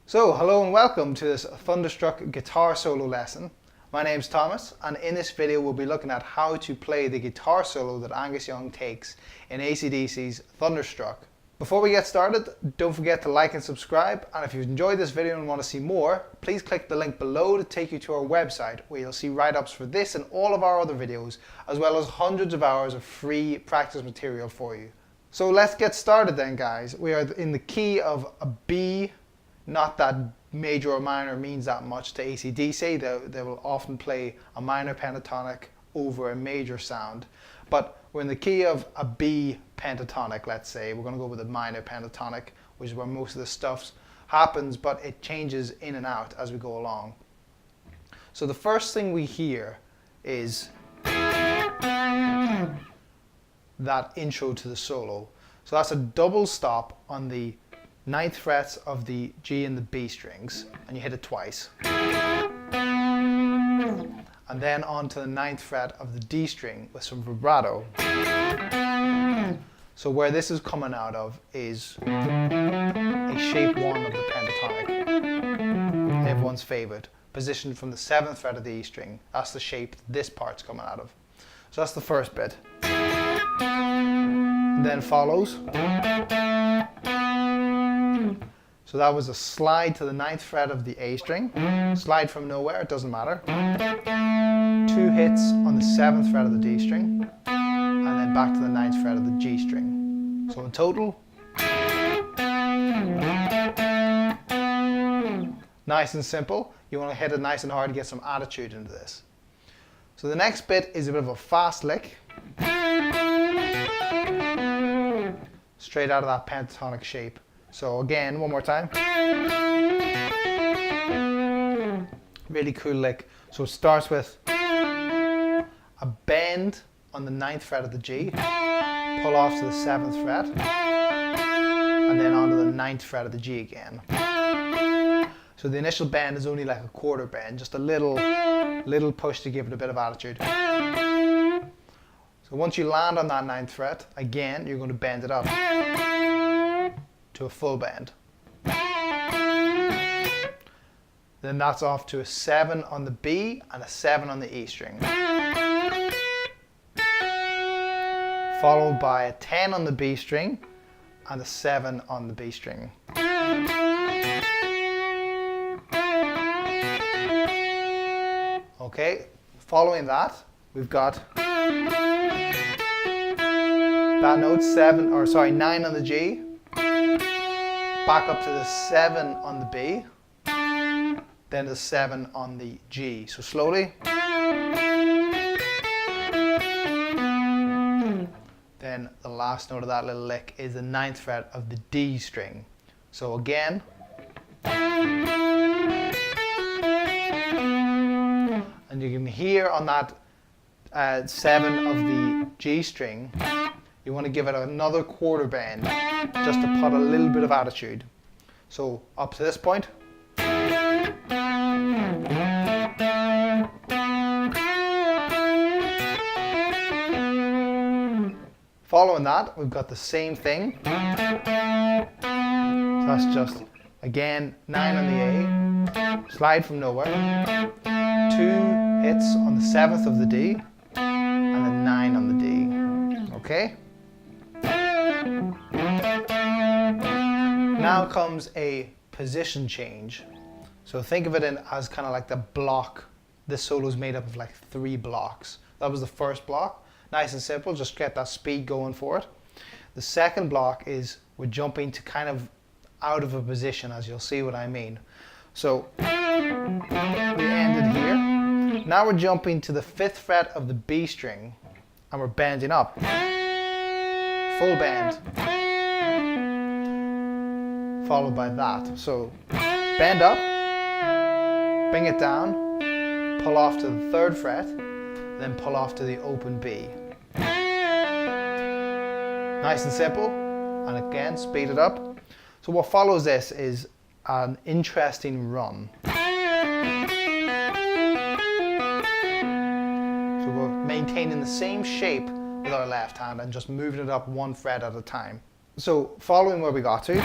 So, hello and welcome to this Thunderstruck guitar solo lesson. My name's Thomas, and in this video we'll be looking at how to play the guitar solo that Angus Young takes in ACDC's Thunderstruck. Before we get started, don't forget to like and subscribe, and if you've enjoyed this video and want to see more, please click the link below to take you to our website where you'll see write-ups for this and all of our other videos, as well as hundreds of hours of free practice material for you. So let's get started then, guys. We are in the key of a B. Not that major or minor means that much to ACDC. They will often play a minor pentatonic over a major sound. But we're in the key of a B pentatonic, let's say. We're going to go with a minor pentatonic, which is where most of the stuff happens, but it changes in and out as we go along. So the first thing we hear is that intro to the solo. So that's a double stop on the 9th frets of the G and the B strings, and you hit it twice. And then onto the 9th fret of the D string with some vibrato. So where this is coming out of is a shape 1 of the pentatonic, everyone's favorite, positioned from the 7th fret of the E string. That's the shape this part's coming out of. So that's the first bit. And then follows. So that was a slide to the 9th fret of the A string, slide from nowhere, it doesn't matter. 2 hits on the 7th fret of the D string, and then back to the 9th fret of the G string. So in total, nice and simple. You want to hit it nice and hard to get some attitude into this. So the next bit is a bit of a fast lick, straight out of that pentatonic shape. So again, one more time. Really cool lick. So it starts with a bend on the 9th fret of the G, pull off to the 7th fret, and then onto the 9th fret of the G again. So the initial bend is only like a quarter bend, just a little push to give it a bit of attitude. So once you land on that 9th fret, again, you're going to bend it up to a full bend. Then that's off to a 7 on the B and a 7 on the E string. Followed by a 10 on the B string and a 7 on the B string. Okay, following that, we've got that note 9 on the G, back up to the 7 on the B, then the 7 on the G. So slowly. Then the last note of that little lick is the 9th fret of the D string. So again. And you can hear on that 7 of the G string, you want to give it another quarter bend just to put a little bit of attitude. So up to this point. Following that, we've got the same thing. So that's just, again, 9 on the A, slide from nowhere, 2 hits on the 7th of the D, and then 9 on the D. Okay? Now comes a position change. So think of it as kind of like the block. This solo is made up of like 3 blocks. That was the first block. Nice and simple, just get that speed going for it. The second block is we're jumping to kind of out of a position, as you'll see what I mean. So we ended here. Now we're jumping to the 5th fret of the B string and we're bending up. Full bend. Followed by that. So bend up, bring it down, pull off to the 3rd fret, then pull off to the open B. Nice and simple, and again, speed it up. So what follows this is an interesting run. So we're maintaining the same shape with our left hand and just moving it up 1 fret at a time. So following where we got to,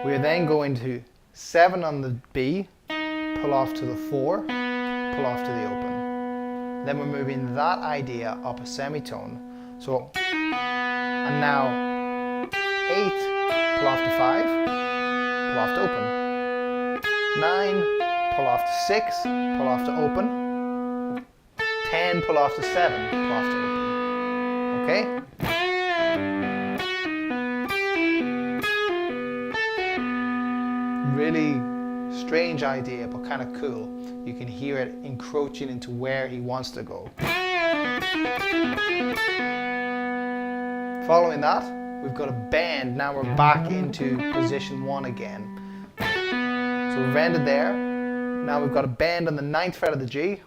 We're then going to 7 on the B, pull off to the 4, pull off to the open. Then we're moving that idea up a semitone. So, and now 8, pull off to 5, pull off to open. 9, pull off to 6, pull off to open. 10, pull off to 7, pull off to open. Okay? Really strange idea, but kind of cool. You can hear it encroaching into where he wants to go. Following that, we've got a bend. Now we're back into position 1 again. So we've ended there. Now we've got a bend on the 9th fret of the G.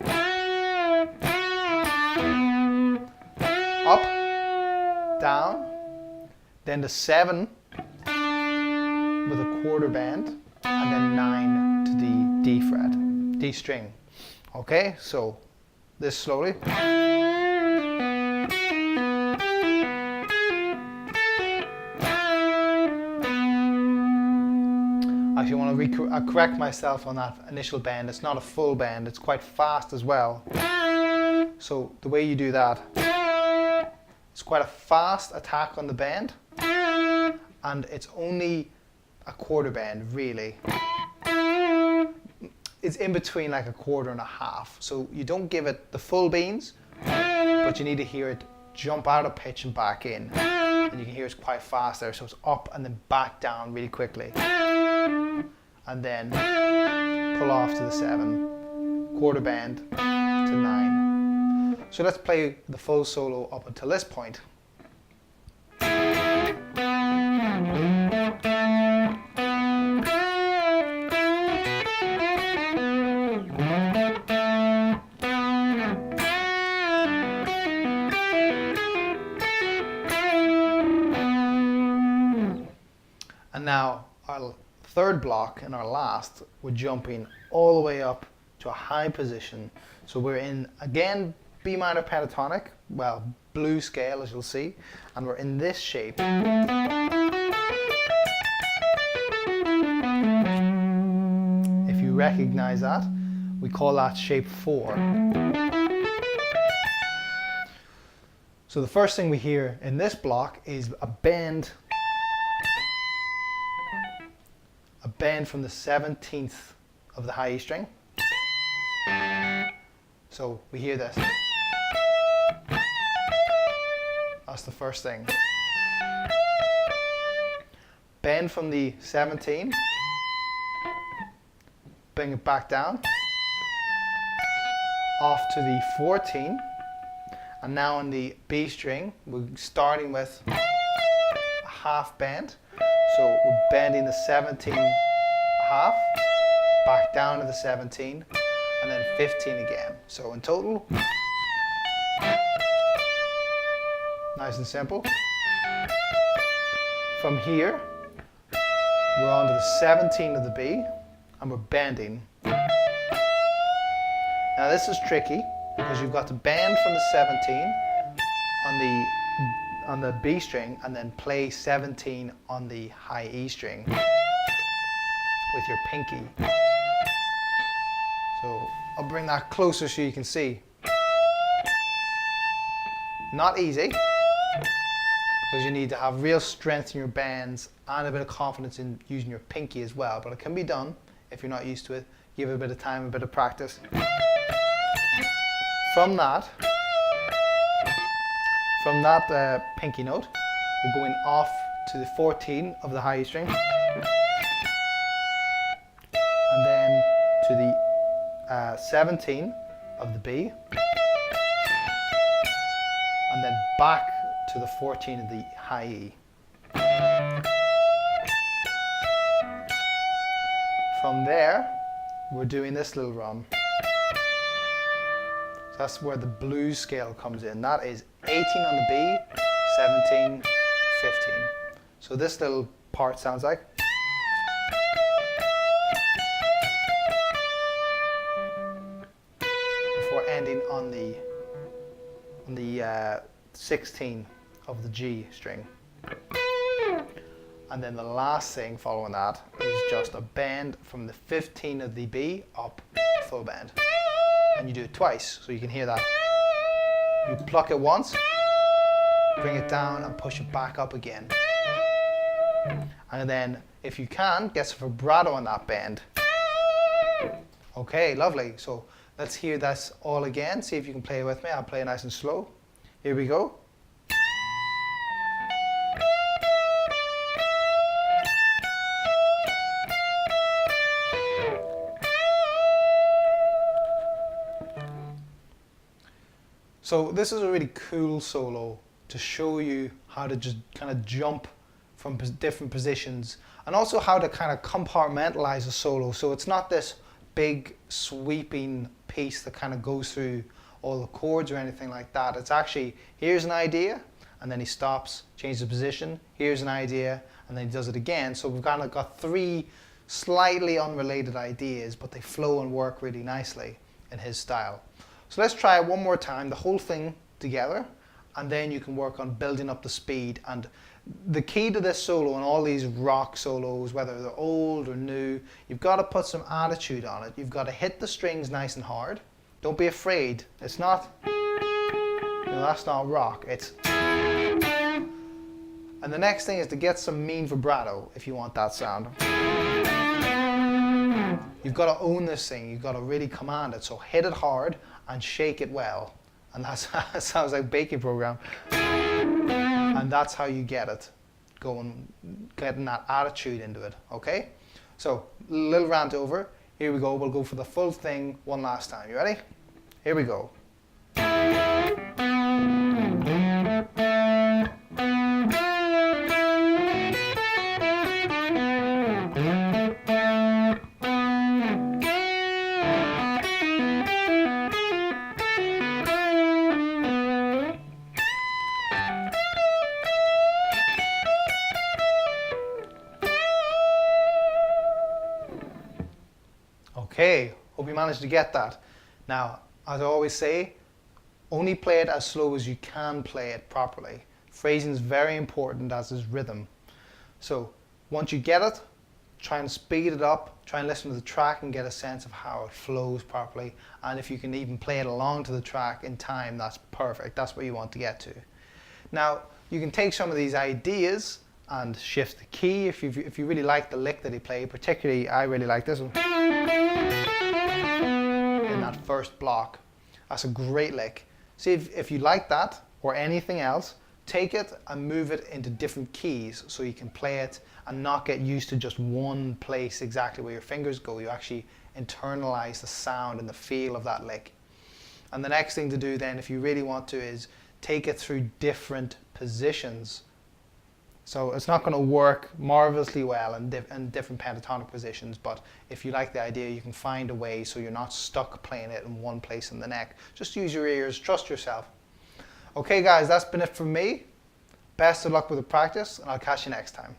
Up, down, then to 7 with a quarter bend, and then 9 to the D fret, D string. Okay, so this slowly. Actually, I want to correct myself on that initial bend. It's not a full bend, it's quite fast as well. So the way you do that, it's quite a fast attack on the bend, and it's only a quarter bend, really. It's in between like a quarter and a half. So you don't give it the full beans, but you need to hear it jump out of pitch and back in. And you can hear it's quite fast there. So it's up and then back down really quickly. And then pull off to the 7, quarter bend to 9. So let's play the full solo up until this point. And now our third block and our last, we're jumping all the way up to a high position. So we're in, again, B minor pentatonic, well, blue scale as you'll see, and we're in this shape. If you recognize that, we call that shape 4. So the first thing we hear in this block is a bend from the 17th of the high E string. So we hear this. That's the first thing. Bend from the 17, bring it back down, off to the 14, and now on the B string, we're starting with a half bend. So we're bending the 17 half, back down to the 17, and then 15 again. So in total, nice and simple. From here, we're on to the 17 of the B, and we're bending. Now this is tricky, because you've got to bend from the 17 on the B string, and then play 17 on the high E string with your pinky. So I'll bring that closer so you can see. Not easy, because you need to have real strength in your bends and a bit of confidence in using your pinky as well, but it can be done if you're not used to it. Give it a bit of time, a bit of practice. From that pinky note, we're going off to the 14 of the high E string, and then to the 17 of the B, and then back to the 14 of the high E. From there, we're doing this little run. So that's where the blues scale comes in. That is 18 on the B, 17, 15. So this little part sounds like. Before ending on the 16 of the G string. And then the last thing following that is just a bend from the 15 of the B up, full bend. And you do it twice, so you can hear that. You pluck it once, bring it down and push it back up again. And then, if you can, get some vibrato on that bend. Okay, lovely. So let's hear this all again. See if you can play it with me. I'll play it nice and slow. Here we go. So this is a really cool solo to show you how to just kind of jump from different positions, and also how to kind of compartmentalize a solo, so it's not this big sweeping piece that kind of goes through all the chords or anything like that. It's actually, here's an idea, and then he stops, changes the position, here's an idea, and then he does it again. So we've kind of got three slightly unrelated ideas, but they flow and work really nicely in his style. So let's try it one more time, the whole thing together, and then you can work on building up the speed. And the key to this solo and all these rock solos, whether they're old or new, you've got to put some attitude on it. You've got to hit the strings nice and hard. Don't be afraid. It's not, that's not rock. It's. And the next thing is to get some mean vibrato if you want that sound. You've got to own this thing. You've got to really command it. So hit it hard and shake it well. And that sounds like a baking program. And that's how you get it going, getting that attitude into it, okay? So, little rant over. Here we go. We'll go for the full thing one last time. You ready? Here we go. Okay, hope you managed to get that. Now, as I always say, only play it as slow as you can play it properly. Phrasing is very important, as is rhythm. So, once you get it, try and speed it up, try and listen to the track and get a sense of how it flows properly. And if you can even play it along to the track in time, that's perfect. That's what you want to get to. Now, you can take some of these ideas and shift the key if you really like the lick that he played. Particularly, I really like this one. In that first block. That's a great lick. See if you like that or anything else, take it and move it into different keys so you can play it and not get used to just one place exactly where your fingers go. You actually internalize the sound and the feel of that lick. And the next thing to do then, if you really want to, is take it through different positions. So it's not going to work marvelously well in different pentatonic positions, but if you like the idea, you can find a way so you're not stuck playing it in one place in the neck. Just use your ears, trust yourself. Okay guys, that's been it from me. Best of luck with the practice, and I'll catch you next time.